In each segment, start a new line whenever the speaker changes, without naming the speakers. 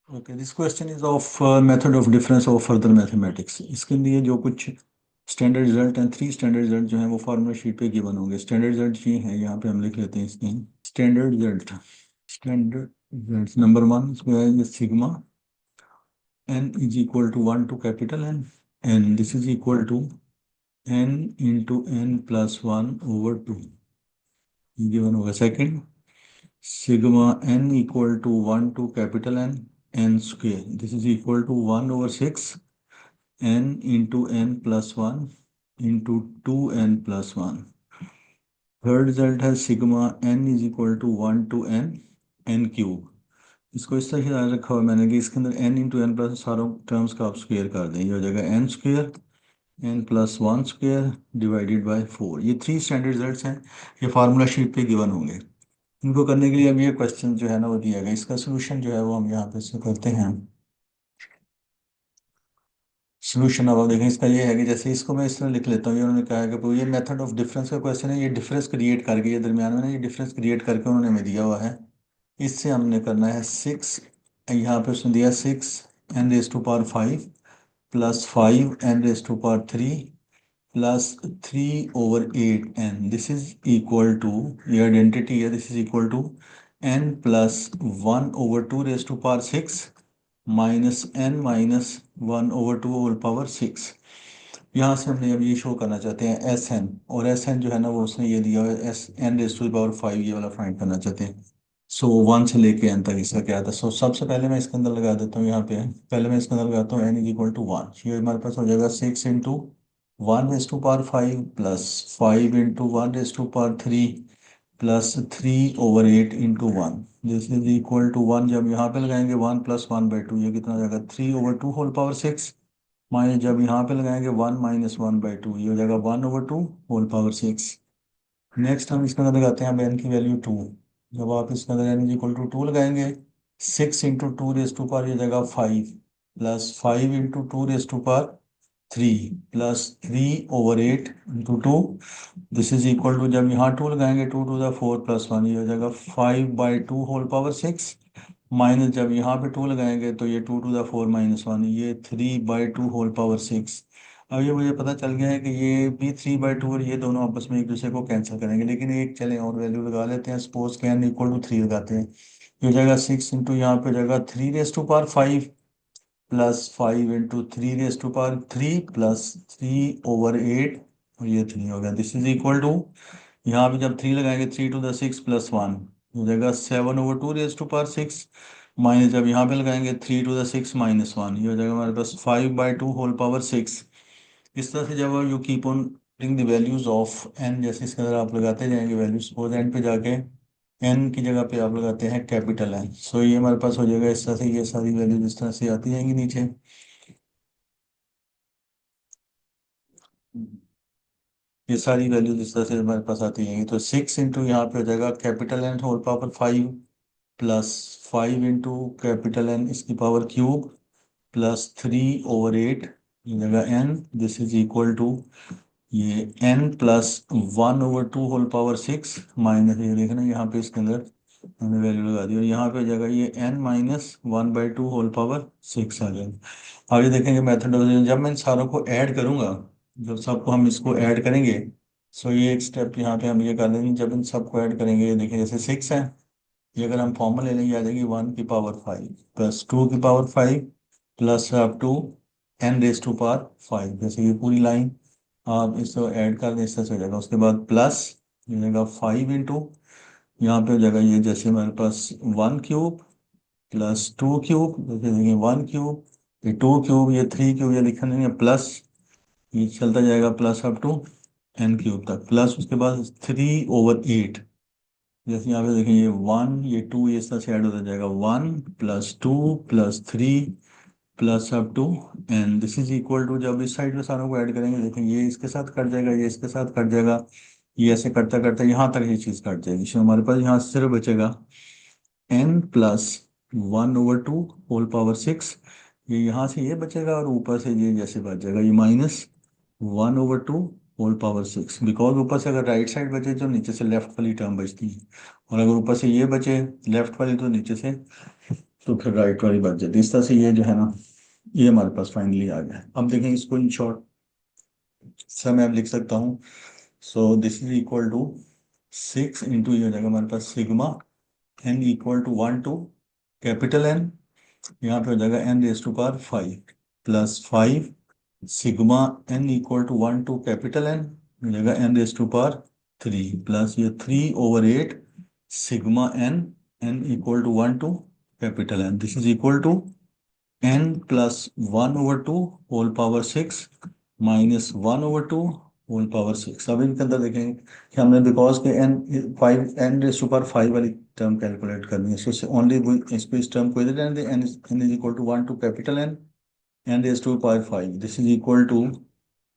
Okay, this question is of method of difference of further mathematics. इसके लिए जो कुछ स्टैंडर्ड रिजल्ट हैं, 3 स्टैंडर्ड रिजल्ट जो हैं वो फार्मूला शीट पे गिवन होंगे। स्टैंडर्ड रिजल्ट ये हैं, यहाँ पे हम लिख लेते हैं इसके standard result. Standard result number 1 इसमें है ये sigma n is equal to 1 to capital N, and this is equal to n into n plus 1 over 2 given होगा। Second, sigma n equal to 1 to capital N n square, this is equal to 1 over 6 n into n plus 1 into 2n plus 1। Third result है sigma n is equal to 1 to n n cube. इसको इस तरह से याद रखा हुआ है मैंने कि इसके अंदर n इंटू एन प्लस सारों टर्म्स का आप स्क्वेयर कर दें, ये हो जाएगा n square n plus 1 square divided bye 4। ये 3 स्टैंडर्ड रिजल्ट्स हैं, ये फार्मूला शीट पे गिवन होंगे। इनको करने के लिए अब ये क्वेश्चन जो है ना वो दिया गया, इसका सोल्यूशन जो है वो हम यहाँ पे से करते हैं। सोल्यूशन अब आप देखें, इसका ये है कि जैसे इसको मैं इस तरह लिख लेता हूँ, ये उन्होंने कहा है कि ये मेथड ऑफ डिफरेंस का क्वेश्चन है, ये डिफरेंस क्रिएट करके, ये दरमियान में ना ये डिफरेंस क्रिएट करके उन्होंने हमें दिया हुआ है। इससे हमने करना है 6, यहाँ पे उसने दिया 6n⁵ plus 5n⁵ plus 3/8n, this is equal to, ये आइडेंटिटी है, this is equal to n plus 1/2⁶ minus n minus 1/2 whole power 6। यहाँ से हमने अब ये शो करना चाहते हैं एस एन, और एस एन जो है ना वो उसने ये दिया है Sn⁵ ये वाला फाइंड करना चाहते हैं। सो 1 से लेके n तक इसका क्या था। सो सबसे पहले मैं इसके अंदर लगा देता हूँ, यहाँ पे पहले मैं इसके अंदर लगाता हूँ n इज इक्वल टू 1, ये हमारे पास हो जाएगा 6 into 1⁵ plus 5 into 1⁵ plus 3/8 into 1, this is equal to 1। जब यहाँ पे लगाएंगे 1 प्लस 1/2, ये कितना हो जाएगा 3/2 होल पावर 6, माइनस जब यहाँ पे लगाएंगे 1 माइनस 1/2, ये हो जाएगा 1/2 होल पावर 6। नेक्स्ट हम इसके अंदर लगाते हैं अब n की वैल्यू 2। जब आप इसके अंदर n इज इक्वल टू 2 लगाएंगे, 6 इंटू 2⁵ ये जाएगा 5 plus 5 into 2⁵ plus 3/8 into 2, this is equal to, जब यहाँ 2 लगाएंगे 2 टू द 4 प्लस 1, ये हो जाएगा 5/2 होल पावर 6, माइनस जब यहाँ पे 2 लगाएंगे तो ये 2 टू द 4 माइनस 1, ये 3/2 होल पावर 6। अब ये मुझे पता चल गया है कि ये भी 3/2 और ये दोनों आपस में एक दूसरे को कैंसिल करेंगे, लेकिन एक चले और वैल्यू लगा लेते हैं, सपोज के n इक्वल टू 3 लगाते हैं, ये हो जाएगा 6 इंटू यहाँ पे हो जाएगा 3⁵ प्लस 5 इंटू 3⁵ प्लस 3/8, और ये 3 हो गया, दिस इज इक्वल टू, यहाँ पे जब 3 लगाएंगे 3 टू द 6 प्लस 1 हो जाएगा 7/2⁶, माइनस जब यहाँ पे लगाएंगे 3 टू द 6 माइनस 1, ये हो जाएगा हमारे पास 5/2 होल पावर 6। इस तरह से जब you keep on putting the values of n, जैसे इसके अंदर आप लगाते जाएंगे वैल्यूज, सपोज एंड पे जाके n की जगह पे आप लगाते हैं कैपिटल N, सो ये हमारे पास हो जाएगा इस तरह से, ये सारी वैल्यूज इस तरह से आती जाएंगी नीचे। ये सारी वैल्यूज इस तरह से हमारे पास आती जाएंगी, तो 6 इंटू यहाँ पे हो जाएगा capital N whole power 5 plus 5 into capital N इसकी पावर क्यूब प्लस 3/8 ये जगह n, this is equal to, ये n plus 1/2 whole power 6, minus ये देखना यहाँ पे इसके अंदर हमने वैल्यू लगा दी, और यहाँ पे हो जाएगा ये n माइनस 1/2 होल पावर 6 आ जाएगा। आगे देखेंगे मेथड, जब मैं इन सारों को ऐड करूंगा, जब सबको हम इसको ऐड करेंगे, सो ये एक स्टेप यहाँ पे हम ये कर लेंगे, जब इन सबको ऐड करेंगे, ये देखिए जैसे 6 है, ये अगर हम फॉर्मूला ले लेंगे आ जाएगी 1 की पावर 5 प्लस 2 की power 5 plus up to n⁵ जैसे ये पूरी लाइन आप इसको ऐड कर दें, इस तरह से हो जाएगा। उसके बाद प्लस ये हो जाएगा 5 इंटू, यहाँ पे हो जाएगा ये जैसे हमारे पास 1 क्यूब प्लस 2 क्यूब, जैसे देखिए 1 क्यूब, ये 2 क्यूब, ये 3 क्यूब, ये लिखा नहीं है, प्लस ये चलता जाएगा plus up to n cube तक, प्लस उसके बाद 3/8, जैसे यहाँ पे देखें ये 1 ये 2 ये इस तरह से ऐड होता जाएगा, 1 plus 2 plus 3 plus up to n, this is equal to, जब इस साइड में सारों को ऐड करेंगे देखें ये इसके साथ कट जाएगा, ये इसके साथ कट जाएगा, ये ऐसे करता करता यहाँ तक ये चीज़ कट जाएगी, तो हमारे पास यहाँ सिर्फ बचेगा n प्लस 1/2 होल पावर 6, ये यहाँ से ये बचेगा, और ऊपर से ये जैसे बच जाएगा ये माइनस 1/2 होल पावर 6, बिकॉज ऊपर से अगर राइट साइड बचे तो नीचे से लेफ्ट वाली टर्म बचती है, और अगर ऊपर से ये बचे लेफ्ट वाली तो नीचे से तो फिर राइट वाली बच जाती है। इस तरह से ये जो है ना, ये हमारे पास फाइनली आ गया है। अब देखें इसको इन शॉर्ट सर मैं अब लिख सकता हूँ। So this is equal to 6 into, ये हो जाएगा हमारे पास sigma n equal to 1 to capital N, यहाँ पे हो जाएगा n raise to power 5 plus 5 sigma n equal to 1 to capital N, हो जाएगा n raise to power 3 plus ये 3/8 sigma n n equal to 1 to capital N, this is equal to n plus 1/2 whole power 6 minus 1/2 whole power 6। अब इनके अंदर देखेंगे कि हमने because के n 5 n raise to power 5 वाली टर्म कैलकुलेट करनी है, सो ओनली इसको इस टर्म को इधर रहने दें, n is equal to 1 to capital N n raise to power 5, this is equal to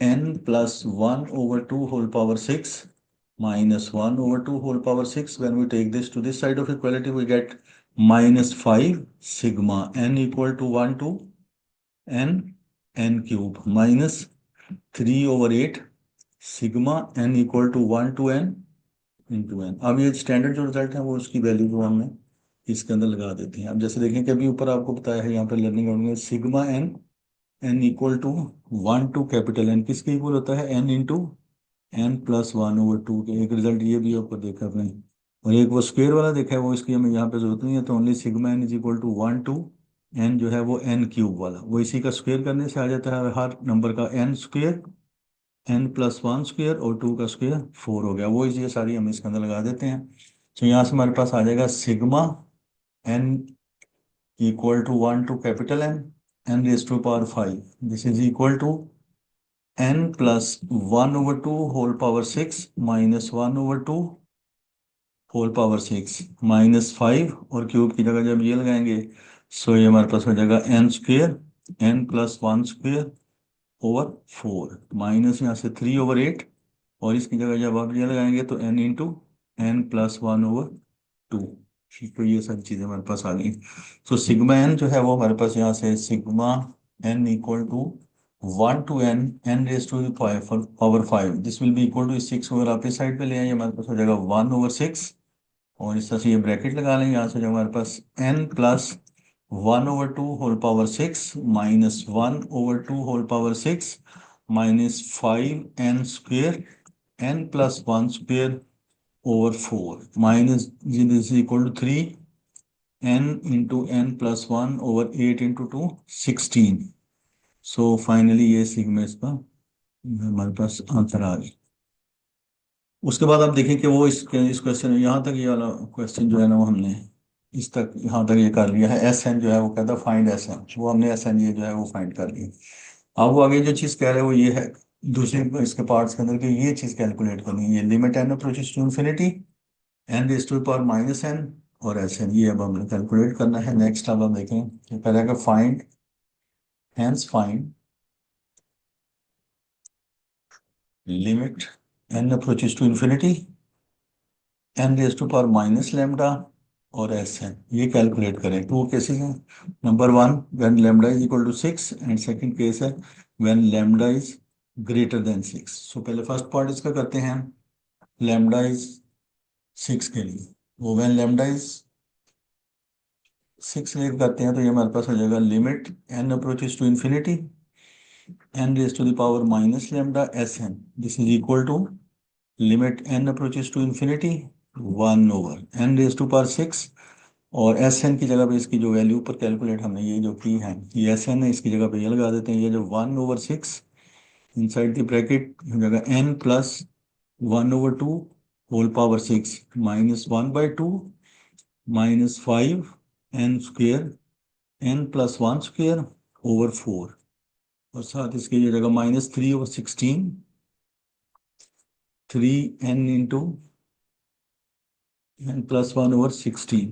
n plus 1/2 whole power 6 minus 1/2 whole power 6. When we take this to this side of equality, we get minus 5 sigma n equal to 1 to n cube minus 3/8 sigma n equal to 1 to n into n। अब ये standard जो result है वो उसकी value को हमने इसके अंदर लगा देते हैं। अब जैसे देखें कि अभी ऊपर आपको बताया है यहाँ पर learning outcome sigma n equal to 1 to capital n किसके इक्वल होता है, n इंटू n+1/2 के। एक रिजल्ट ये भी आपको देखा आपने, और एक वो स्क्वायर वाला देखा है, वो इसकी हमें यहाँ पे जरूरत नहीं है, तो only sigma n is equal to 1 to n जो है वो n क्यूब वाला, वो इसी का स्क्वायर करने से आ जाता है हर नंबर का n स्क्वायर, n+1 स्क्वायर और 2 का स्क्वायर 4 हो गया, वो ये सारी हम इसके अंदर लगा देते हैं। तो यहाँ से हमारे पास आ जाएगा sigma n equal to 1 to capital n raise to power 5, this is equal to n plus 1/2 whole power 6 minus 1/2 whole power 6 minus 5, और क्यूब की जगह जब ये लगाएंगे सो ये हमारे पास हो जाएगा n square n+1 square over 4 minus यहाँ से 3/8, और इसकी जगह जब आप ये लगाएंगे तो n इंटू n+1/2। तो ये सब चीज़ें हमारे पास आ गई। तो सिग्मा n जो है वो हमारे पास यहाँ से sigma n equal to 1 to n raise to power 5, this will be equal to 6, अगर आप इस साइड पे ले आए हमारे पास हो जाएगा 1/6, और इस तरह से ये ब्रैकेट लगा लेंगे, यहाँ से जो हमारे पास n plus 1/2 whole power 6 minus 1/2 whole power 6 minus 5n square n+1 square over 4 minus this is equal to 3 n into n+1 over 8 into 2 16। So finally ये सिग्मा इसका हमारे पास आंसर आ गया। उसके बाद आप देखें कि वो इस क्वेश्चन में यहाँ तक ये वाला क्वेश्चन जो है ना वो हमने इस तक यहाँ तक ये कर लिया है। एस एन जो है वो कहता है फाइंड एस एन, वो हमने एस एन ये जो है वो फाइंड कर लिया। अब वो आगे जो चीज़ कह रहे हैं वो ये है दूसरे इसके पार्ट्स के अंदर कि ये चीज़ कैलकुलेट करनी है, ये limit n approaches to infinity n raise to power minus n और एस एन, ये अब हमने कैलकुलेट करना है। नेक्स्ट अब हम देखें कि पहले का find hence find limit n approaches to infinity n raise to power minus lambda और एस एन, ये कैलकुलेट करें। टू केसेस हैं, number 1 when lambda is equal to 6 and second case है when lambda is greater than 6। So पहले first part इसका करते हैं, lambda is 6 के लिए, वो व्हेन लेमडा इज 6 लेकर करते हैं तो ये हमारे पास हो जाएगा limit n approaches to infinity n raise to the power minus lambda s n, this is equal to limit n approaches to infinity 1 over n raise to power 6, और एस एन की जगह पे इसकी जो वैल्यू पर calculate हमने ये जो की है ये एस एन है, इसकी जगह पे ये लगा देते हैं, ये जो 1/6 इनसाइड द ब्रैकेट हो जाएगा n plus 1/2 whole power 6 minus 1/2 minus 5 n square n+1 square over 4, और साथ इसकी ये जगह माइनस 3/16 3n इंटू n+1/16,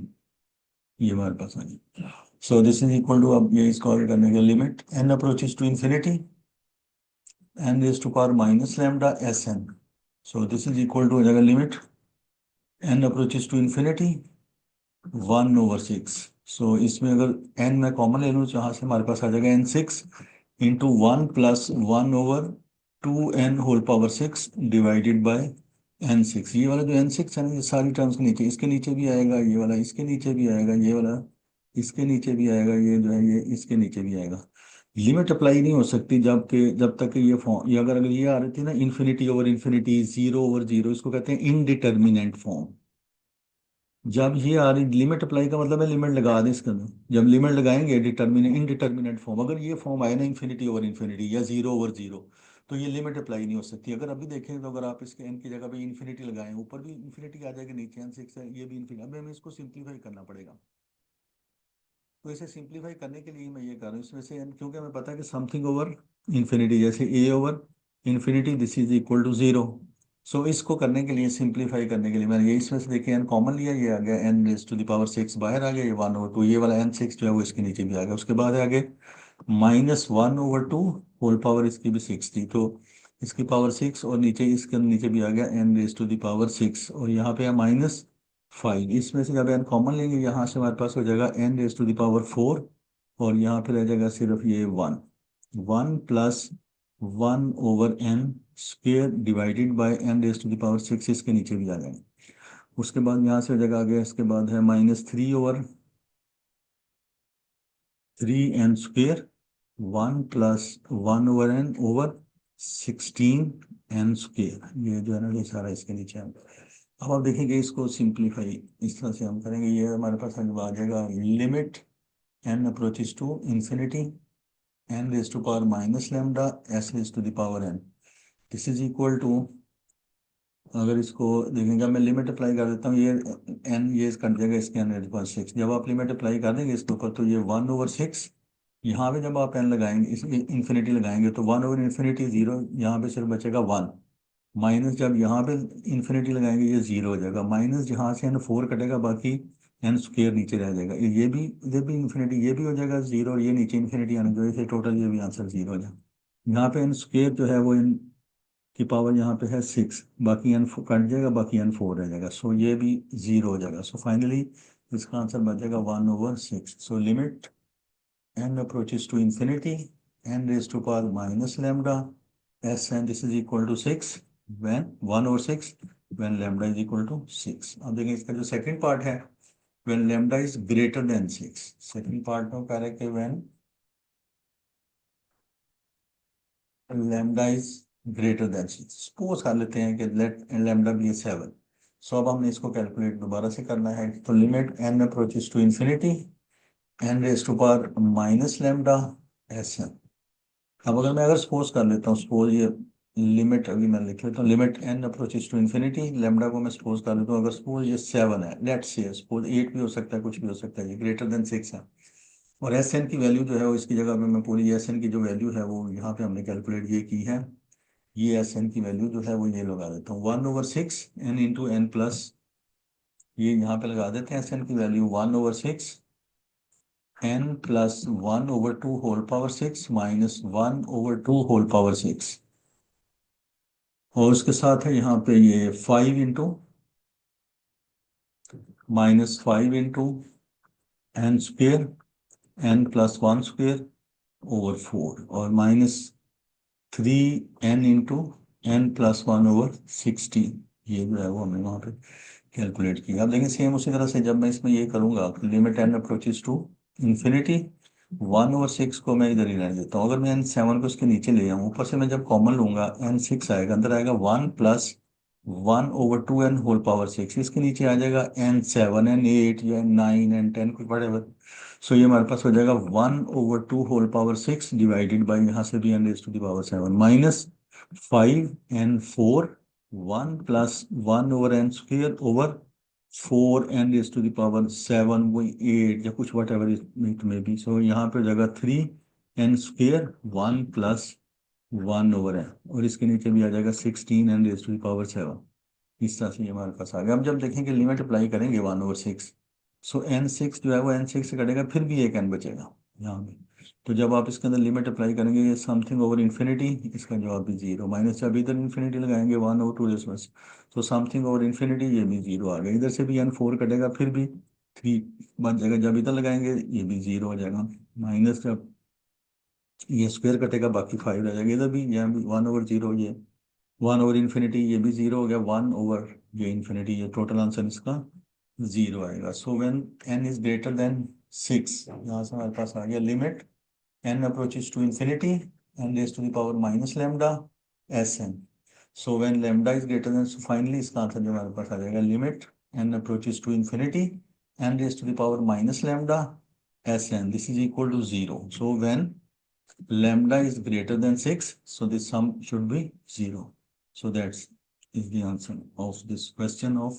ये हमारे पास आ गया। So this is equal to, अब ये इसको आगे करने के limit n approaches to infinity n raise to power minus lambda s n, so this is equal to हो जाएगा limit n approaches to infinity 1/6। So इसमें अगर n मैं कॉमन ले लूँ तो यहाँ से हमारे पास आ जाएगा n6 into 1 plus 1/2n whole power 6 divided by n6। ये वाला जो n6 है ना, ये सारी टर्म्स के नीचे, इसके नीचे भी आएगा ये वाला, इसके नीचे भी आएगा ये वाला, इसके नीचे भी आएगा, ये जो है ये इसके नीचे भी आएगा। लिमिट अप्लाई नहीं हो सकती जब तक ये फॉर्म, ये अगर अगर ये आ रही थी ना infinity over infinity, zero over zero, इसको कहते हैं इनडिटर्मिनेंट फॉर्म। जब ये आ रही लिमिट अप्लाई का मतलब है लिमिट लगा दें इसके अंदर, जब लिमिट लगाएंगे डिटर्मिनेंट इनडिटर्मिनेंट फॉर्म, अगर ये फॉर्म आए ना इन्फिनिटी ओवर इन्फिनिटी या जीरो ओवर जीरो, तो ये लिमिट अप्लाई नहीं हो सकती। अगर अभी देखें तो अगर आप इसके एन की जगह पे इन्फिनिटी लगाएं, ऊपर भी इन्फिनिटी आ जाएगी, नीचे एन सिक्स है, ये भी इन्फिनिटी, अभी हमें इसको सिंप्लीफाई करना पड़ेगा। तो इसे सिंप्लीफाई करने के लिए मैं ये कर रहा हूँ, इसमें से क्योंकि हमें पता है कि समथिंग ओवर इन्फिनिटी, जैसे a over infinity this is equal to zero. So इसको करने के लिए, सिंप्लीफाई करने के लिए मैंने ये इसमें से देखिए एन कॉमन लिया, ये आ गया n raise to the power six बाहर आ गया, ये वन ओवर टू, ये वाला एन सिक्स जो है वो इसके नीचे भी आ गया। उसके बाद आगे minus one over two whole power, इसकी भी सिक्स थी तो इसकी पावर सिक्स, और नीचे इसके नीचे भी आ गया n raise to the power six, और यहाँ पे है माइनस फाइव। इसमें से जब एन कॉमन लेंगे यहाँ से हमारे पास हो जाएगा n raise to the power four, और यहाँ पे रह जाएगा सिर्फ ये one, one plus one over n square divided by n raise to the power six, इसके नीचे भी आ जाएगा। उसके बाद यहाँ से हो जाएगा आगे, इसके बाद है minus three over three n square, one plus one over n over sixteen n square, ये जो है ना ये सारा इसके नीचे है। अब आप देखेंगे इसको सिंप्लीफाई इस तरह से हम करेंगे, ये हमारे पास आ जाएगा limit n approaches to infinity n raise to power minus lambda s raise to the power n, this is equal to, अगर इसको देखेंगे मैं लिमिट अप्लाई कर देता हूँ, ये एन ये कट जाएगा इसके एन रेज पावर सिक्स, जब आप लिमिट अप्लाई कर देंगे इसके ऊपर तो ये वन ओवर सिक्स, यहाँ पे जब आप एन लगाएंगे इस इन्फिनिटी लगाएंगे तो वन ओवर इन्फिनिटी जीरो, यहाँ पे सिर्फ बचेगा वन, माइनस जब यहाँ पे इन्फिनिटी लगाएंगे ये जीरो हो जाएगा, माइनस जहाँ से एन फोर कटेगा बाकी एन स्क्वेयर नीचे रह जाएगा, ये भी इन्फिनिटी ये भी हो जाएगा जीरो, और ये नीचे इन्फिनिटी आने जो है टोटल ये भी आंसर जीरो हो जाएगा। यहाँ पे एन स्क्वेयर जो है वो इन की पावर यहाँ पे है सिक्स, बाकी एन कट जाएगा, बाकी एन फोर रह जाएगा, सो ये भी जीरो हो जाएगा। सो फाइनली इसका आंसर बच जाएगा one over six. So limit n approaches to infinity n raised to power minus lambda s, and this is equal to 6 when 1 over 6 when lambda is equal to 6। अब देखिए इसका जो second part है when lambda is greater than 6, second part में कह रहे हैं कि when lambda is greater than 6, suppose कर लेते हैं कि let lambda be 7। सो अब हमने इसको कैलकुलेट दोबारा से करना है, तो limit n approaches to infinity n raised to power minus lambda s। अब अगर मैं सपोज कर लेता हूँ, सपोज ये लिमिट अभी मैं लिख लेता हूँ, limit n approaches to infinity, lambda को मैं सपोज कर लेता हूँ, अगर सपोज ये सेवन है, लेट्स से सपोज एट भी हो सकता है, कुछ भी हो सकता है, ये ग्रेटर देन सिक्स है, और एस एन की वैल्यू जो है वो इसकी जगह पे मैं पूरी एस एन की जो वैल्यू है वो यहाँ पे हमने कैलकुलेट ये की है, ये एस एन की वैल्यू जो है वो ये लगा देता हूँ one over six n into n plus, ये यहाँ पे लगा देते हैं एस एन की value one over six n plus one over two whole power six minus one over two whole power six, और उसके साथ है यहाँ पे ये five into minus five into n square n plus one square over four, और minus three n into n plus one over sixteen, ये जो है वो हमने वहाँ पे कैलकुलेट किया। अब देखें सेम उसी तरह से जब मैं इसमें ये करूँगा limit n approaches to infinity, one over six को मैं इधर ही रहने देता हूँ, अगर मैं एन सेवन को इसके नीचे ले आऊँ, ऊपर से मैं जब कॉमन लूंगा एन सिक्स आएगा, अंदर आएगा one plus one over two n whole power six, इसके नीचे आ जाएगा एन सेवन एन एट या नाइन एन टेन कुछ बड़े, सो ये हमारे पास हो जाएगा one over two whole power six divided by यहाँ से भी n raise to the power seven minus five n four, one plus one over n square over four n raise to the power seven, वो eight या कुछ whatever it may be, so यहाँ पे हो जाएगा three n square one plus one over है, और इसके नीचे भी आ जाएगा sixteen n raise to the power seven. इस तरह से ये हमारे पास आ गया। अब जब देखेंगे लिमिट अप्लाई करेंगे वन ओवर सिक्स, सो एन सिक्स जो है वो एन सिक्स से कटेगा, फिर भी एक एन बचेगा यहाँ पे, तो जब आप इसके अंदर लिमिट अप्लाई करेंगे ये समथिंग ओवर इन्फिनिटी, इसका जवाब भी जीरो, माइनस जब इधर इन्फिनिटी लगाएंगे वन ओवर टू रेस बस, तो समथिंग ओवर इन्फिनिटी ये भी जीरो आ गया, इधर से भी एन फोर कटेगा फिर भी थ्री बच जाएगा, जब इधर लगाएंगे ये भी जीरो हो जाएगा, माइनस जब ये स्क्वायर कटेगा बाकी फाइव रह जाएगा, इधर भी यहाँ भी वन ओवर जीरो, ये वन ओवर इन्फिनिटी ये भी जीरो हो गया, वन ओवर ये इन्फिनिटी, ये टोटल आंसर इसका जीरो आएगा। So when an is greater than 6, यहाँ से हमारे पास आ गया limit n approaches to infinity n raised to the power minus lambda Sn. So when lambda is greater than, so finally इसका आंसर जो हमारे पास आ जाएगा limit n approaches to infinity n raised to the power minus lambda Sn. This is equal to 0. So when lambda is greater than 6, so the sum should be 0. So that's is the answer of this question of